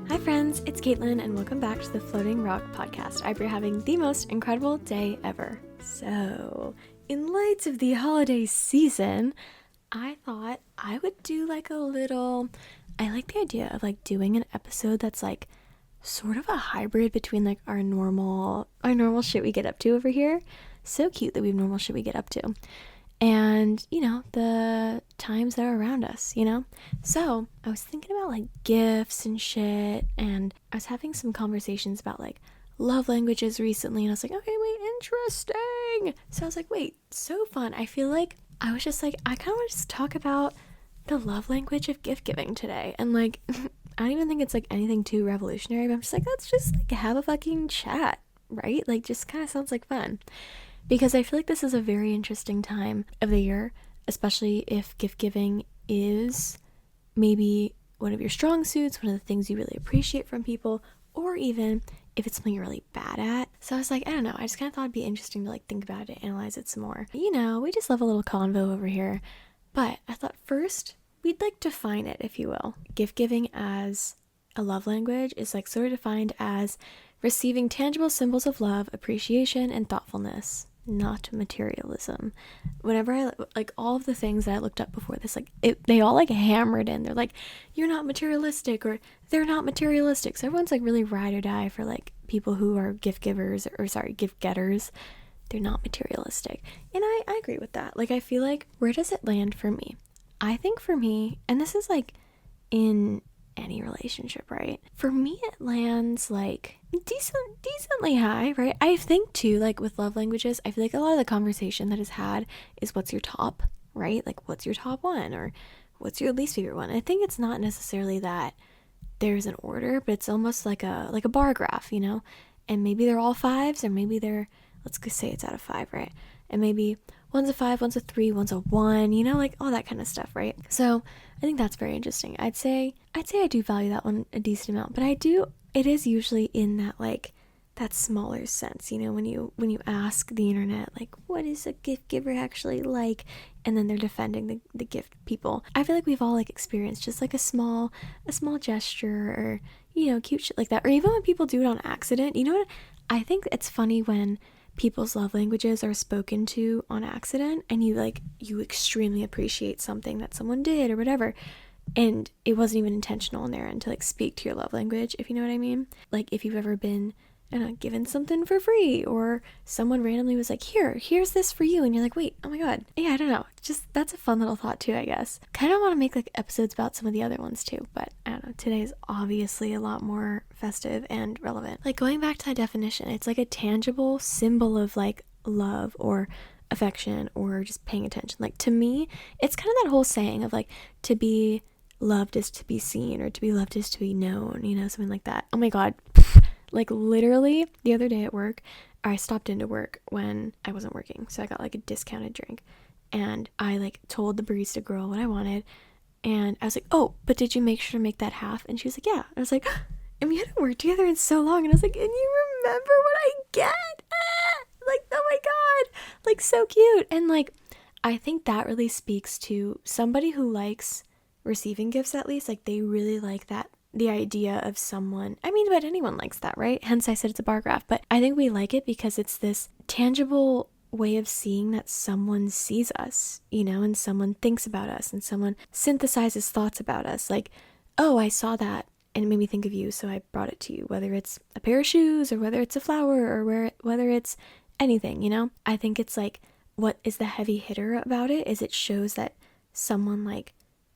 Hi friends, it's Caitlin and welcome back to the Floating Rock podcast. I hope you're having the most incredible day ever. So, in light of the holiday season, I thought I would do I like the idea of doing an episode that's sort of a hybrid between our normal shit we get up to over here. So cute that we have normal shit we get up to. And, the times that are around us, So, I was thinking about, gifts and shit, and I was having some conversations about, love languages recently, and I was like, okay, wait, interesting! So I was like, wait, so fun. I feel like I was just I kind of want to just talk about the love language of gift giving today, and, I don't even think it's, anything too revolutionary, but I'm just let's just, have a fucking chat, right? Just kind of sounds like fun. Because I feel like this is a very interesting time of the year, especially if gift giving is maybe one of your strong suits, one of the things you really appreciate from people, or even if it's something you're really bad at. So I was I don't know, I just kind of thought it'd be interesting to think about it, analyze it some more. We just love a little convo over here. But I thought first, we'd define it, if you will. Gift giving as a love language is sort of defined as receiving tangible symbols of love, appreciation, and thoughtfulness. Not materialism. Whenever I all of the things that I looked up before this, they all hammered in. They're you're not materialistic, or they're not materialistic. So everyone's really ride or die for people who are gift givers, or gift getters. They're not materialistic, and I agree with that. I feel where does it land for me? I think for me, and this is in any relationship, right? For me, it lands decently high, right? I think too, with love languages, I feel a lot of the conversation that is had is what's your top, right? What's your top one, or what's your least favorite one? I think it's not necessarily that there's an order, but it's almost like a bar graph, and maybe they're all fives, or maybe let's say it's out of five, right? And maybe one's a 5, one's a 3, one's a 1, all that kind of stuff, right? So I think that's very interesting. I'd say I do value that one a decent amount, but it is usually in that smaller sense, when you ask the internet, what is a gift giver actually like? And then they're defending the gift people. I feel we've all experienced just a small gesture, or, cute shit like that. Or even when people do it on accident, what? I think it's funny when people's love languages are spoken to on accident, and you extremely appreciate something that someone did or whatever, and it wasn't even intentional on their end to speak to your love language, if you know what I mean. If you've ever been given something for free, or someone randomly was here's this for you, and you're wait, oh my god. Yeah, I don't know, just that's a fun little thought too, I guess. Kind of want to make episodes about some of the other ones too, but I don't know, today is obviously a lot more festive and relevant. Going back to that definition, it's a tangible symbol of love or affection, or just paying attention. To me, it's kind of that whole saying of to be loved is to be seen, or to be loved is to be known, something like that. Oh my god. Literally the other day at work, I stopped into work when I wasn't working, so I got a discounted drink, and I told the barista girl what I wanted, and I was oh, but did you make sure to make that half? And she was yeah. I was and we hadn't worked together in so long, and I was and you remember what I get? Oh my god, so cute. And I think that really speaks to somebody who likes receiving gifts, at least. They really like that, the idea of someone, but anyone likes that, right? Hence I said it's a bar graph, but I think we like it because it's this tangible way of seeing that someone sees us, and someone thinks about us, and someone synthesizes thoughts about us. Oh, I saw that and it made me think of you, so I brought it to you, whether it's a pair of shoes, or whether it's a flower, or whether it's anything, I think it's what is the heavy hitter about it is it shows that someone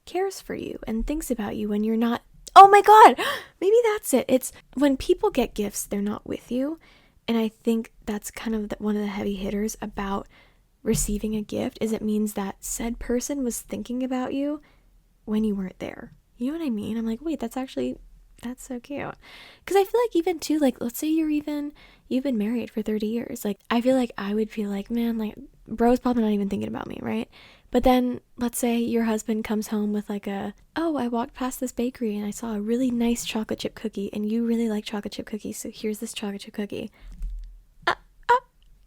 cares for you and thinks about you when you're not. Oh my god, maybe that's it. It's when people get gifts, they're not with you. And I think that's kind of one of the heavy hitters about receiving a gift, is it means that said person was thinking about you when you weren't there. You know what I mean? I'm wait, that's so cute. Because I feel even too, let's say you've been married for 30 years. I feel I would feel man, bro's probably not even thinking about me, right? But then let's say your husband comes home with oh, I walked past this bakery and I saw a really nice chocolate chip cookie, and you really like chocolate chip cookies, so here's this chocolate chip cookie.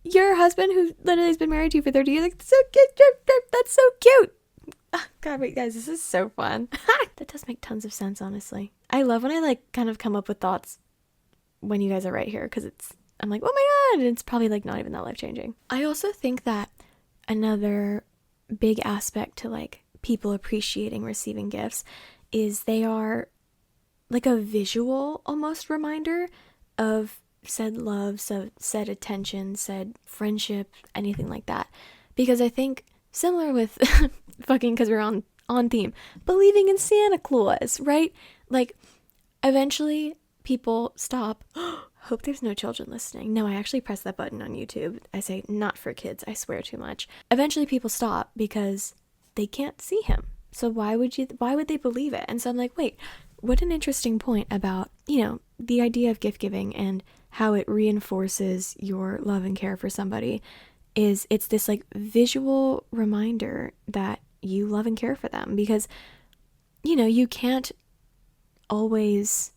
Your husband, who literally has been married to you for 30 years, so cute, that's so cute. God, wait, guys, this is so fun. That does make tons of sense, honestly. I love when I like kind of come up with thoughts when you guys are right here, because I'm like, oh my God, and it's probably like not even that life changing. I also think that another big aspect to like people appreciating receiving gifts is they are like a visual almost reminder of said love, so said attention, said friendship, anything like that. Because I think similar with fucking, because we're on theme, believing in Santa Claus, right? Like eventually people stop. Hope there's no children listening. No, I actually press that button on YouTube. I say not for kids. I swear too much. Eventually people stop because they can't see him. So why would they believe it? And so I'm like, wait, what an interesting point about, the idea of gift giving and how it reinforces your love and care for somebody is it's this like visual reminder that you love and care for them, because, you can't always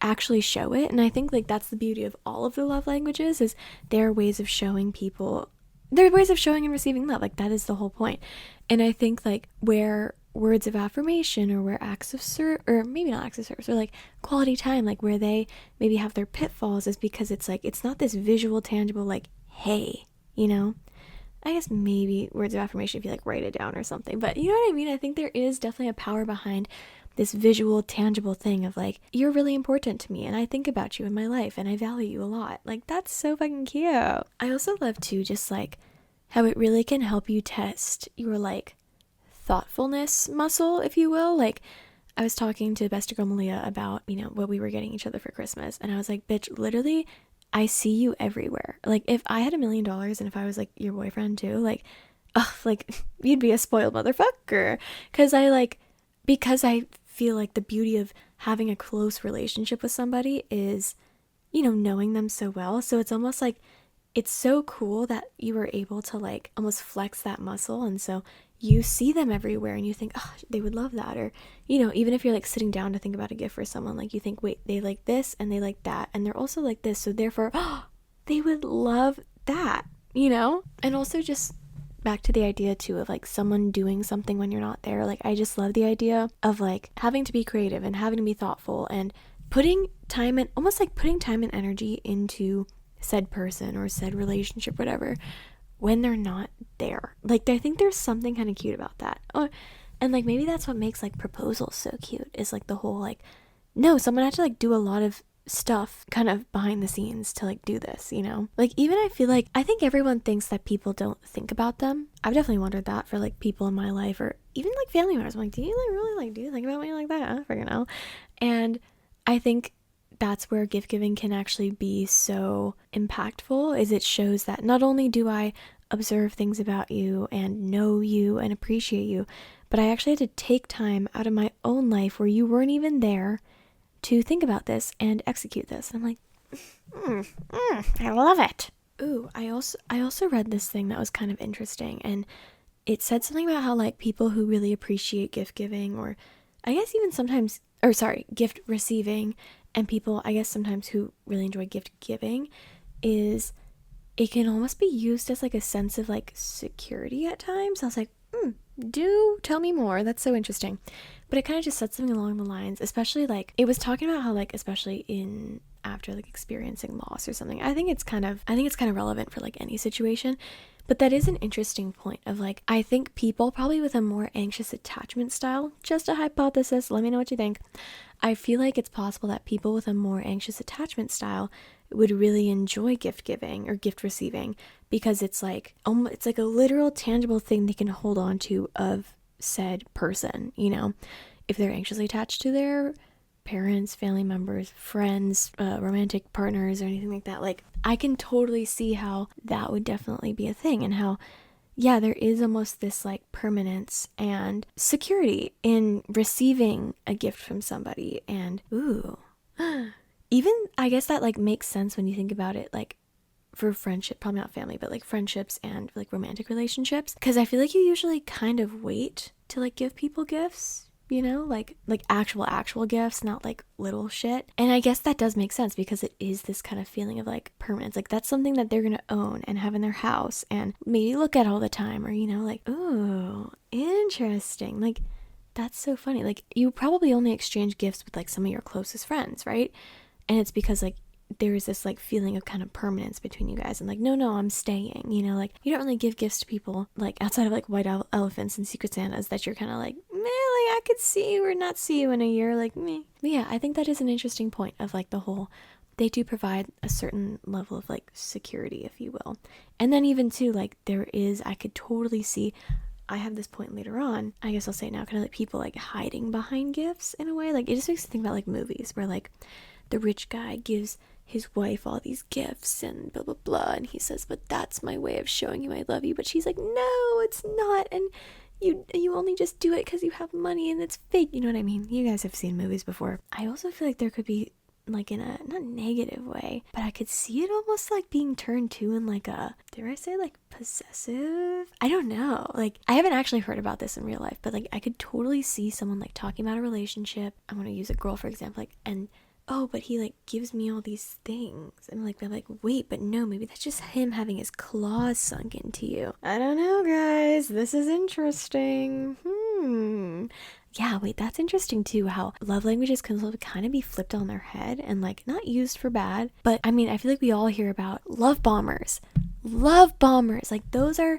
actually show it. And I think like that's the beauty of all of the love languages, is there are ways of showing and receiving love. Like that is the whole point. And I think like where words of affirmation or where acts of or maybe not acts of service, or like quality time, like where they maybe have their pitfalls, is because it's like it's not this visual tangible like, hey, I guess maybe words of affirmation if you like write it down or something, but you know what I mean? I think there is definitely a power behind this visual tangible thing of like, you're really important to me and I think about you in my life and I value you a lot. Like that's so fucking cute. I also love too just like how it really can help you test your like thoughtfulness muscle, if you will. Like I was talking to Best Girl Malia about, what we were getting each other for Christmas, and I was like, bitch, literally I see you everywhere. Like if I had $1 million and if I was like your boyfriend too, like, oh, like you'd be a spoiled motherfucker. Because I feel like the beauty of having a close relationship with somebody is, knowing them so well. So it's almost like it's so cool that you were able to like almost flex that muscle. And so you see them everywhere and you think, oh, they would love that. Or, even if you're like sitting down to think about a gift for someone, like you think, wait, they like this and they like that. And they're also like this. So therefore, oh, they would love that, And also just back to the idea too of like someone doing something when you're not there. Like I just love the idea of like having to be creative and having to be thoughtful and putting time and almost like putting time and energy into said person or said relationship, whatever, when they're not there. Like I think there's something kind of cute about that. Oh, and like maybe that's what makes like proposals so cute, is like the whole like, no, someone had to like do a lot of stuff kind of behind the scenes to like do this, like even I think everyone thinks that people don't think about them. I've definitely wondered that for like people in my life or even like family members. I'm like, do you think about me like that? I don't freaking know. And I think that's where gift giving can actually be so impactful, is it shows that not only do I observe things about you and know you and appreciate you, but I actually had to take time out of my own life where you weren't even there to think about this and execute this. And I'm like, I love it. Ooh, I also read this thing that was kind of interesting, and it said something about how like people who really appreciate gift giving, or I guess even sometimes, gift receiving, and people I guess sometimes who really enjoy gift giving, is it can almost be used as like a sense of like security at times. I was like, do tell me more. That's so interesting. But it kind of just said something along the lines, especially like it was talking about how like especially in after like experiencing loss or something. I think it's kind of relevant for like any situation. But that is an interesting point of like, I think people probably with a more anxious attachment style, just a hypothesis, let me know what you think. I feel like it's possible that people with a more anxious attachment style would really enjoy gift giving or gift receiving, because it's like a literal tangible thing they can hold on to of said person, if they're anxiously attached to their parents, family members, friends, romantic partners, or anything like that. Like I can totally see how that would definitely be a thing, and how there is almost this like permanence and security in receiving a gift from somebody. And even I guess that like makes sense when you think about it, like for friendship, probably not family, but like friendships and like romantic relationships, because I feel like you usually kind of wait to like give people gifts, like actual gifts, not like little shit. And I guess that does make sense, because it is this kind of feeling of like permanence, like that's something that they're gonna own and have in their house and maybe look at all the time, or like, oh, interesting, like that's so funny. Like, you probably only exchange gifts with like some of your closest friends, right? And it's because like there is this like feeling of kind of permanence between you guys, and like, no, I'm staying, you know, like you don't really give gifts to people like outside of like white elephants and secret Santas that you're kind of like, meh, like I could see you or not see you in a year, like me. But yeah, I think that is an interesting point of like the whole, they do provide a certain level of like security, if you will. And then even too, like there is, I could totally see, I have this point later on, I guess I'll say now, kind of like people like hiding behind gifts in a way. Like it just makes me think about like movies where like the rich guy gives his wife all these gifts and blah blah blah, and he says, but that's my way of showing you I love you. But she's like, no, it's not, and you only just do it because you have money and it's fake. You know what I mean? You guys have seen movies before. I also feel like there could be like in a not negative way, but I could see it almost like being turned to in like a, dare I say like possessive? I don't know. Like I haven't actually heard about this in real life, but like I could totally see someone like talking about a relationship. I'm gonna use a girl for example, like, and oh, but he like gives me all these things, and like I'm like, wait, but no, maybe that's just him having his claws sunk into you. I don't know, guys, this is interesting. Yeah, wait, that's interesting too, how love languages can kind of be flipped on their head and like not used for bad. But I mean, I feel like we all hear about love bombers. Like those are,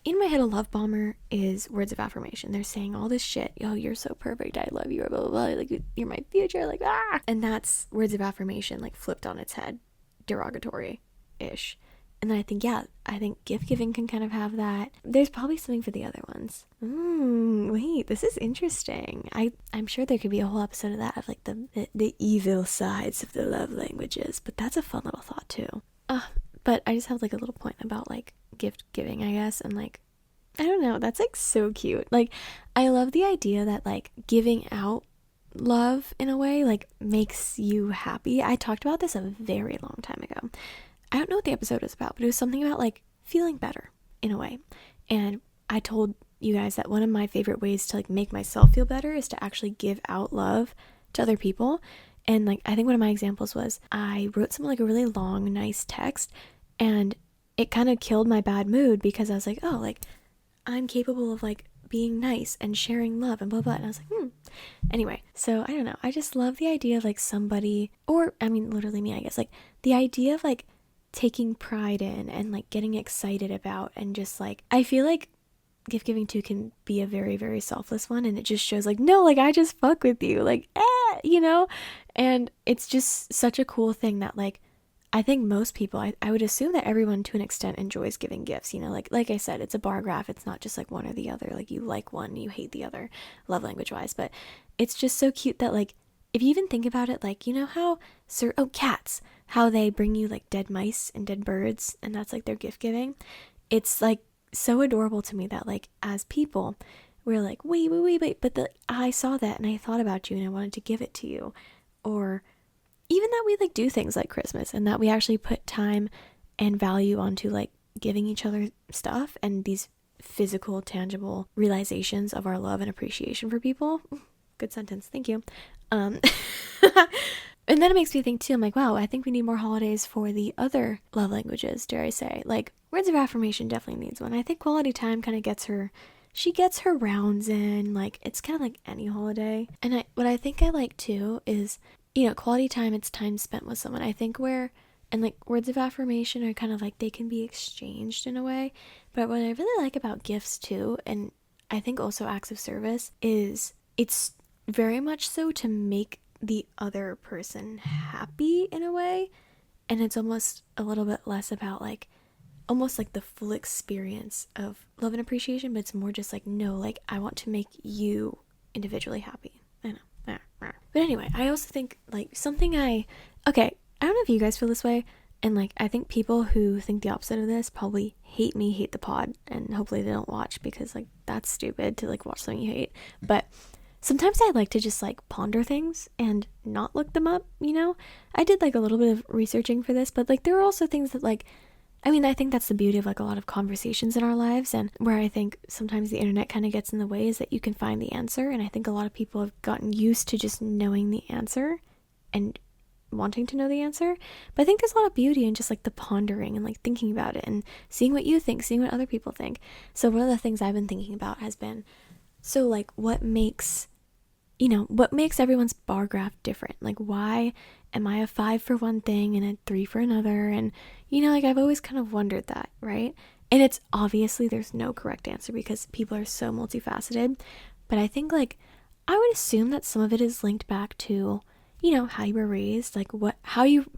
in my head, a love bomber is words of affirmation. They're saying all this shit. Oh, you're so perfect. I love you. Or blah, blah, blah. Like, you're my future. Like, ah. And that's words of affirmation, like flipped on its head. Derogatory-ish. And then I think gift giving can kind of have that. There's probably something for the other ones. Wait, this is interesting. I'm sure there could be a whole episode of that, of like the evil sides of the love languages. But that's a fun little thought too. But I just have like a little point about like gift giving, I guess, and like, I don't know, that's like so cute. Like I love the idea that like giving out love in a way like makes you happy. I talked about this a very long time ago. I don't know what the episode was about, but it was something about like feeling better in a way. And I told you guys that one of my favorite ways to like make myself feel better is to actually give out love to other people. And like I think one of my examples was I wrote something like a really long nice text, and it kind of killed my bad mood because I was like, oh, like I'm capable of like being nice and sharing love and blah blah. And I was like, Anyway, so I don't know, I just love the idea of like somebody, or I mean literally me, I guess, like the idea of like taking pride in and like getting excited about, and just like I feel like gift giving too can be a very, very selfless one, and it just shows like, no, like I just fuck with you, like you know. And it's just such a cool thing that like I think most people, I would assume that everyone to an extent enjoys giving gifts, you know, like I said, it's a bar graph. It's not just like one or the other, like you like one, you hate the other, love language wise. But it's just so cute that like, if you even think about it, like, you know how, cats, how they bring you like dead mice and dead birds, and that's like their gift giving. It's like so adorable to me that like as people, we're like, wait, but I saw that and I thought about you and I wanted to give it to you. Or even that we like do things like Christmas, and that we actually put time and value onto like giving each other stuff and these physical, tangible realizations of our love and appreciation for people. Good sentence, thank you. And then it makes me think too, I'm like, wow, I think we need more holidays for the other love languages, dare I say. Like words of affirmation definitely needs one. I think quality time kind of gets her, she gets her rounds in. Like it's kind of like any holiday. And what I think I like too is, you know, quality time, it's time spent with someone. I think and like words of affirmation are kind of like, they can be exchanged in a way. But what I really like about gifts too, and I think also acts of service, is it's very much so to make the other person happy in a way. And it's almost a little bit less about like, almost like the full experience of love and appreciation, but it's more just like, no, like I want to make you individually happy. I know. But anyway, I also think like I don't know if you guys feel this way, and like I think people who think the opposite of this probably hate the pod, and hopefully they don't watch, because like that's stupid to like watch something you hate. But sometimes I like to just like ponder things and not look them up, you know. I did like a little bit of researching for this, but like there are also things that like, I mean, I think that's the beauty of like a lot of conversations in our lives, and where I think sometimes the internet kind of gets in the way, is that you can find the answer. And I think a lot of people have gotten used to just knowing the answer and wanting to know the answer. But I think there's a lot of beauty in just like the pondering and like thinking about it and seeing what you think, seeing what other people think. So one of the things I've been thinking about has been, So like what makes everyone's bar graph different? Like why am I a 5 for one thing and a 3 for another? And like I've always kind of wondered that, right? And it's obviously there's no correct answer because people are so multifaceted, but I think like I would assume that some of it is linked back to how you were raised, like how you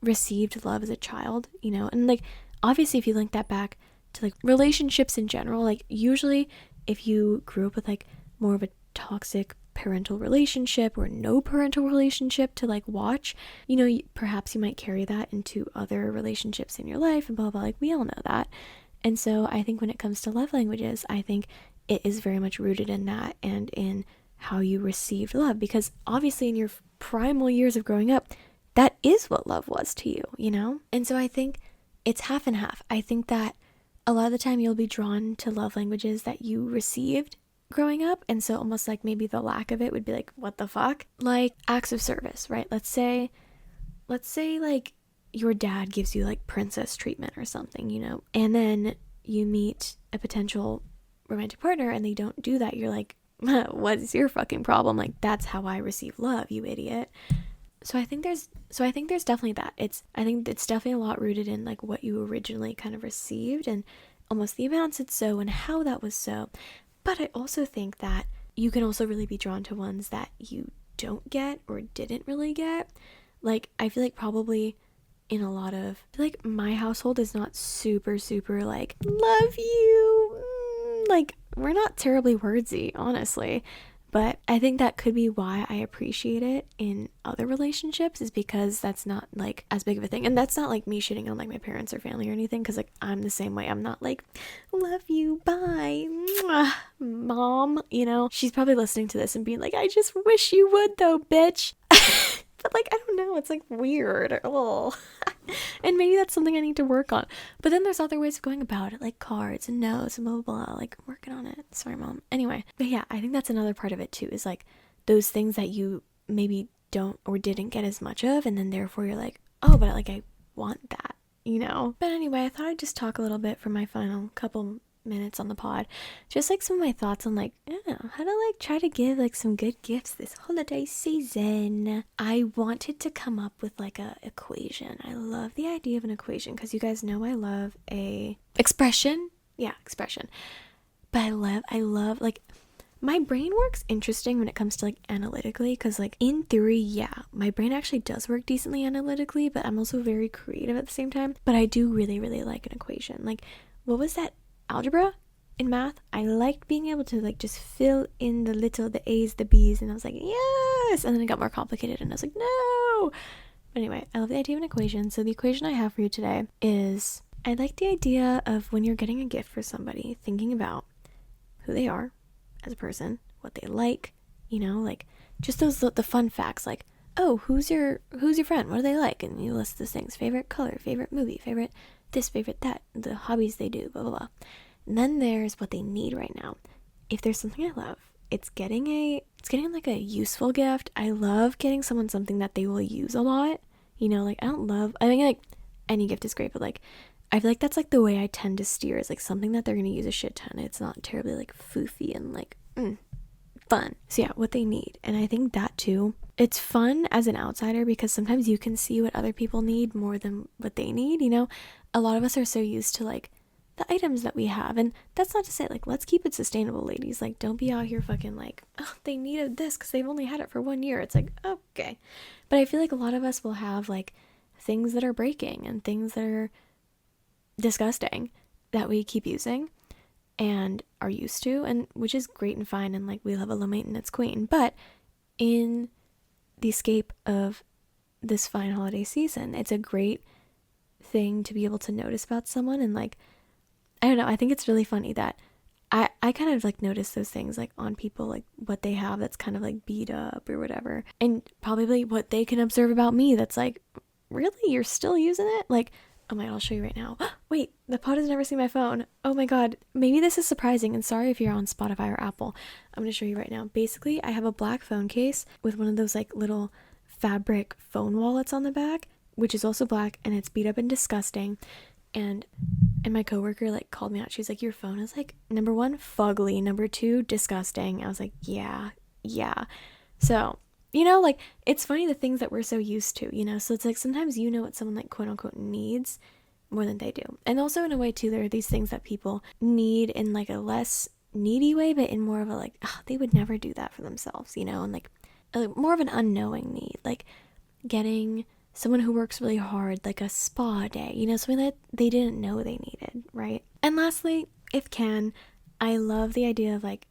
received love as a child, and like obviously if you link that back to like relationships in general, like usually if you grew up with like more of a toxic parental relationship or no parental relationship to like watch, perhaps you might carry that into other relationships in your life and blah blah, like we all know that. And so I think when it comes to love languages, I think it is very much rooted in that and in how you received love, because obviously in your primal years of growing up, that is what love was to you. And so I think it's half and half. I think that a lot of the time you'll be drawn to love languages that you received growing up, and so almost like maybe the lack of it would be like, what the fuck? Like acts of service, right? Let's say like your dad gives you like princess treatment or something, and then you meet a potential romantic partner and they don't do that. You're like, what's your fucking problem? Like that's how I receive love, you idiot. So I think there's definitely that. I think it's definitely a lot rooted in like what you originally kind of received and almost the amounts it's so and how that was so. But I also think that you can also really be drawn to ones that you don't get or didn't really get. Like I feel like probably in like my household is not super like love you. Like we're not terribly wordsy, honestly. But I think that could be why I appreciate it in other relationships, is because that's not like as big of a thing. And that's not like me shitting on like my parents or family or anything, because like I'm the same way. I'm not like, love you, bye, mwah, mom. She's probably listening to this and being like, I just wish you would though, bitch. But like, I don't know, it's like weird. Oh. And maybe that's something I need to work on. But then there's other ways of going about it, like cards and notes and blah, blah, blah. Like, working on it. Sorry, mom. Anyway. But yeah, I think that's another part of it too, is like those things that you maybe don't or didn't get as much of. And then therefore you're like, oh, but like I want that, But anyway, I thought I'd just talk a little bit for my final couple minutes on the pod, just like some of my thoughts on like how to like try to give like some good gifts this holiday season. I wanted to come up with like a equation. I love the idea of an equation because you guys know I love a expression, but I love like my brain works interesting when it comes to like analytically, because like in theory, yeah, my brain actually does work decently analytically, but I'm also very creative at the same time. But I do really like an equation. Like, what was that? Algebra in math. I liked being able to like just fill in the A's, the B's, and I was like, yes. And then it got more complicated and I was like, no. But anyway, I love the idea of an equation. So the equation I have for you today is, I like the idea of when you're getting a gift for somebody, thinking about who they are as a person, what they like, like just the fun facts, like, oh, who's your friend, what do they like, and you list those things: favorite color, favorite movie, favorite this, favorite that, the hobbies they do, blah blah blah. And then there's what they need right now. If there's something I love, it's getting like a useful gift. I love getting someone something that they will use a lot. Like I think like any gift is great, but like I feel like that's like the way I tend to steer, is like something that they're gonna use a shit ton. It's not terribly like foofy and like fun. So yeah, what they need. And I think that too, it's fun as an outsider because sometimes you can see what other people need more than what they need. A lot of us are so used to like the items that we have, and that's not to say like let's keep it sustainable, ladies. Like don't be out here fucking like, oh, they needed this because they've only had it for 1 year. It's like, okay. But I feel like a lot of us will have like things that are breaking and things that are disgusting that we keep using and are used to, and which is great and fine, and like we love a low maintenance queen. But in the escape of this fine holiday season, it's a great thing to be able to notice about someone. And like, I don't know, I think it's really funny that I kind of like notice those things like on people, like what they have that's kind of like beat up or whatever, and probably what they can observe about me that's like, really, you're still using it? Like, oh my god, I'll show you right now. Wait, the pod has never seen my phone. Oh my god, maybe this is surprising, and sorry if you're on Spotify or Apple. I'm going to show you right now. Basically, I have a black phone case with one of those like little fabric phone wallets on the back, which is also black, and it's beat up and disgusting. and my coworker like called me out. She's like, your phone is like, number one, fugly, number two, disgusting. I was like, yeah. So, you know, like, it's funny the things that we're so used to, you know? So it's like sometimes you know what someone like quote unquote needs more than they do. And also in a way too, there are these things that people need in like a less needy way, but in more of a like, oh, they would never do that for themselves, you know? And like more of an unknowing need, like getting someone who works really hard, like a spa day, you know, something that they didn't know they needed, right? And lastly, if can, I love the idea of like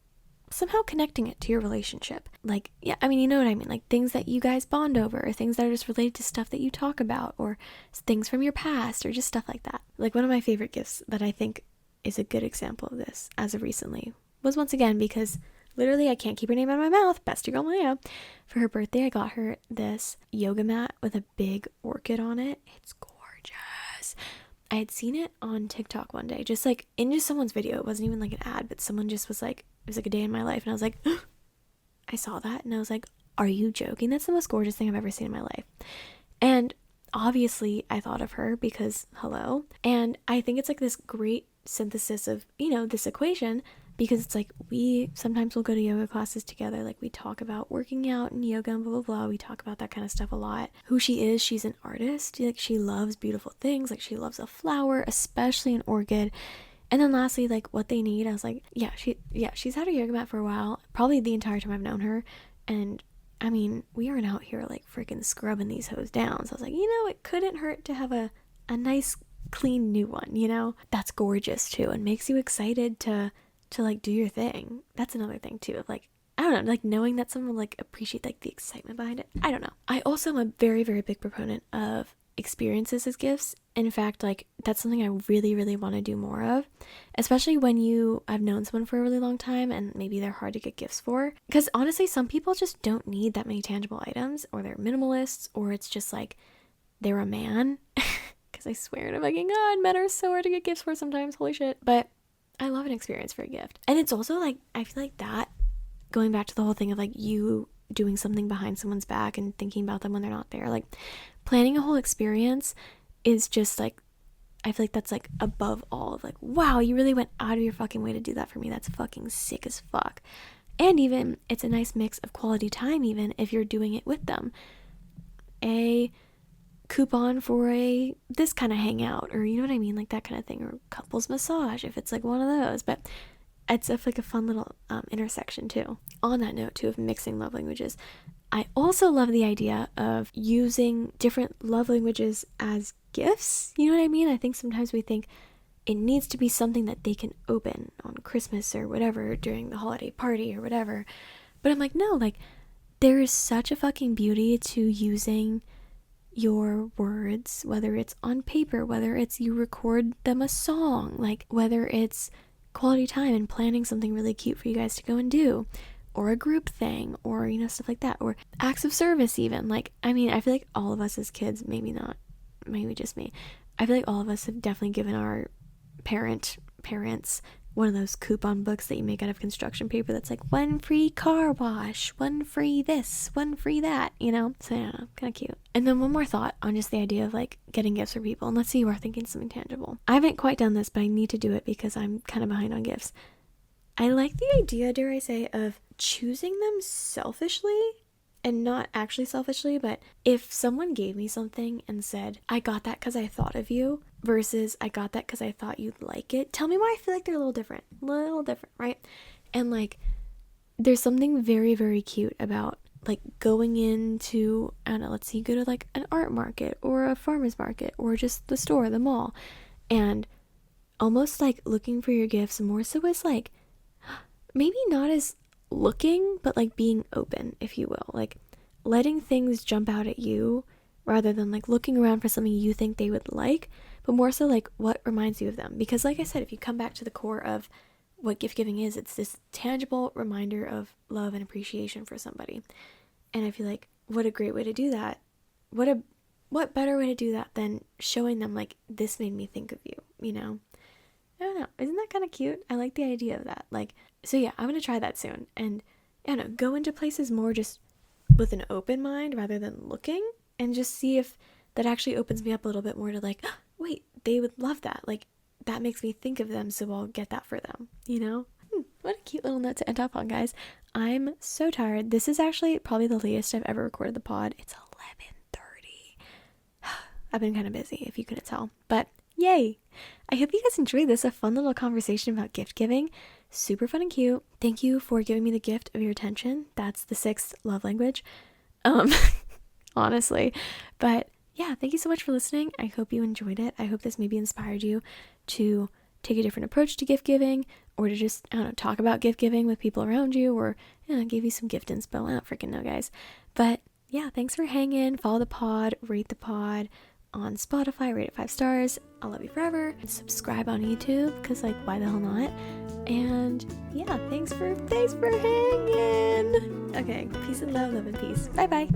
somehow connecting it to your relationship. Like, yeah, I mean, you know what I mean? Like things that you guys bond over, or things that are just related to stuff that you talk about, or things from your past, or just stuff like that. Like one of my favorite gifts that I think is a good example of this as of recently was once again, because literally I can't keep her name out of my mouth, bestie girl Maya. For her birthday, I got her this yoga mat with a big orchid on it. It's gorgeous. I had seen it on TikTok one day, just like in just someone's video. It wasn't even like an ad, but someone just was like, it was like a day in my life. And I was like, I saw that and I was like, are you joking? That's the most gorgeous thing I've ever seen in my life. And obviously I thought of her because hello. And I think it's like this great synthesis of, you know, this equation, because it's like we sometimes will go to yoga classes together. Like we talk about working out and yoga and blah, blah, blah. We talk about that kind of stuff a lot. Who she is, she's an artist. Like she loves beautiful things. Like she loves a flower, especially an orchid. And then lastly, like what they need, I was like, she's had a yoga mat for a while, probably the entire time I've known her. And I mean, we aren't out here like freaking scrubbing these hoes down. So I was like, you know, it couldn't hurt to have a nice, clean new one, you know? That's gorgeous too, and makes you excited to like do your thing. That's another thing too, of like, I don't know, like knowing that someone will like appreciate like the excitement behind it. I don't know. I also am a very, very big proponent of experiences as gifts. In fact, like that's something I really, really want to do more of, especially when I've known someone for a really long time and maybe they're hard to get gifts for. Because honestly, some people just don't need that many tangible items, or they're minimalists, or it's just like they're a man. Because I swear to fucking God, men are so hard to get gifts for sometimes. Holy shit. But I love an experience for a gift. And it's also like, I feel like that, going back to the whole thing of like you doing something behind someone's back and thinking about them when they're not there, like planning a whole experience is just like, I feel like that's like above all of like, wow, you really went out of your fucking way to do that for me. That's fucking sick as fuck. And even it's a nice mix of quality time, even if you're doing it with them. A coupon for this kind of hangout, or you know what I mean, like that kind of thing, or couples massage if it's like one of those. But it's like a fun little intersection too. On that note too of mixing love languages, I also love the idea of using different love languages as gifts. You know what I mean? I think sometimes we think it needs to be something that they can open on Christmas or whatever during the holiday party or whatever. But I'm like, no, like there is such a fucking beauty to using your words, whether it's on paper, whether it's you record them a song, like whether it's quality time and planning something really cute for you guys to go and do, or a group thing, or you know, stuff like that, or acts of service even. Like, I mean, I feel like all of us as kids, maybe not, maybe just me, I feel like all of us have definitely given our parents one of those coupon books that you make out of construction paper that's like 1 free car wash, 1 free this, 1 free that, you know? So I don't know, kind of cute. And then one more thought on just the idea of like getting gifts for people. And let's say you are thinking something tangible. I haven't quite done this, but I need to do it because I'm kind of behind on gifts. I like the idea, dare I say, of choosing them selfishly. And not actually selfishly, but if someone gave me something and said, I got that because I thought of you, versus I got that because I thought you'd like it, tell me why. I feel like they're a little different, right? And like, there's something very, very cute about like going into, I don't know, let's say you go to like an art market or a farmer's market or just the store, the mall, and almost like looking for your gifts more so as like, maybe not as looking, but like being open, if you will, like letting things jump out at you rather than like looking around for something you think they would like, but more so like what reminds you of them. Because like I said, if you come back to the core of what gift giving is, it's this tangible reminder of love and appreciation for somebody. And I feel like what a great way to do that. What better way to do that than showing them like, this made me think of you, you know? I don't know. Isn't that kind of cute? I like the idea of that. Like, so yeah, I'm going to try that soon. And I don't know, go into places more just with an open mind rather than looking, and just see if that actually opens me up a little bit more to like, oh, wait, they would love that. Like, that makes me think of them, so I'll get that for them, you know? What a cute little note to end up on, guys. I'm so tired. This is actually probably the latest I've ever recorded the pod. It's 11:30. I've been kind of busy, if you couldn't tell, but yay. I hope you guys enjoyed this, a fun little conversation about gift giving. Super fun and cute. Thank you for giving me the gift of your attention. That's the 6th love language. Honestly. But yeah, thank you so much for listening. I hope you enjoyed it. I hope this maybe inspired you to take a different approach to gift giving, or to just, I don't know, talk about gift giving with people around you, or, you know, give you some gift inspo. I don't freaking know, guys. But yeah, thanks for hanging. Follow the pod, rate the pod on Spotify, rate it 5 stars. I'll love you forever. Subscribe on YouTube, because like, why the hell not? And yeah, thanks for hanging. Okay, peace and love and peace. Bye bye.